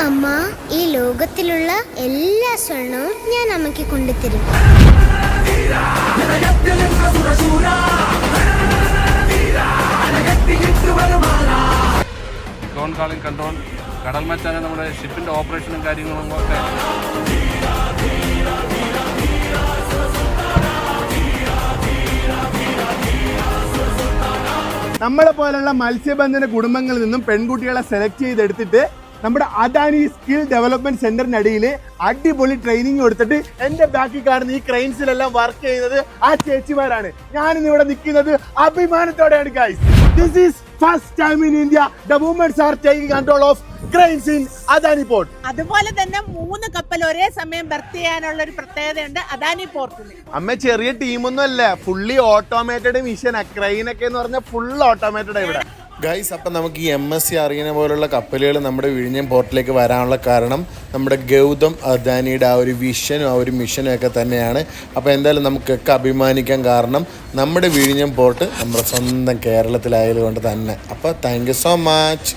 അമ്മ, ഈ ലോകത്തിലുള്ള എല്ലാ സ്വർണവും ഞാൻ അമ്മയ്ക്ക് കൊണ്ടുതരും. കൺട്രോൾ കടൽ മച്ചാണ് നമ്മുടെ ഷിപ്പിന്റെ ഓപ്പറേഷനും കാര്യങ്ങളും ഒക്കെ. നമ്മളെ പോലുള്ള മത്സ്യബന്ധന കുടുംബങ്ങളിൽ നിന്നും പെൺകുട്ടികളെ സെലക്ട് ചെയ്തെടുത്തിട്ട് നമ്മുടെ അദാനി സ്കിൽ ഡെവലപ്മെന്റ് സെന്ററിനടിയിൽ അടിപൊളി ട്രെയിനിങ് കൊടുത്തിട്ട് എന്റെ ബാക്കിൽ കാണുന്ന ഈ ക്രെയിൻസിലെല്ലാം വർക്ക് ചെയ്യുന്നത് ആ ചേച്ചിമാരാണ്. ഞാനിന്ന് ഇവിടെ നിൽക്കുന്നത് അഭിമാനത്തോടെയാണ് guys. This is first time in India the womens are taking control of cranes in Adani port. അതുപോലെ തന്നെ 3 കപ്പൽ ഒരേ സമയം ബർത്ത് ചെയ്യാനുള്ള ഒരു പ്രത്യേകതയുണ്ട് അദാനി പോർട്ടിൽ. അമ്മ ചെറിയ ടീമൊന്നും അല്ല, ഫുള്ളി ഓട്ടോമേറ്റഡ് മിഷൻ. ക്രെയിനൊക്കെ എന്ന് പറഞ്ഞാൽ ഫുൾ ഓട്ടോമേറ്റഡ് ഇവിടെ ഗൈസ്. അപ്പം നമുക്ക് ഈ MSC അറിയുന്ന പോലുള്ള കപ്പലുകൾ നമ്മുടെ വിഴിഞ്ഞം പോർട്ടിലേക്ക് വരാനുള്ള കാരണം നമ്മുടെ ഗൗതം അദാനിയുടെ ആ ഒരു വിഷനും ആ ഒരു മിഷനും ഒക്കെ തന്നെയാണ്. അപ്പോൾ എന്തായാലും നമുക്കൊക്കെ അഭിമാനിക്കാൻ കാരണം നമ്മുടെ വിഴിഞ്ഞം പോർട്ട് നമ്മുടെ സ്വന്തം കേരളത്തിലായതുകൊണ്ട് തന്നെ. അപ്പോൾ താങ്ക് യു സോ മച്ച്.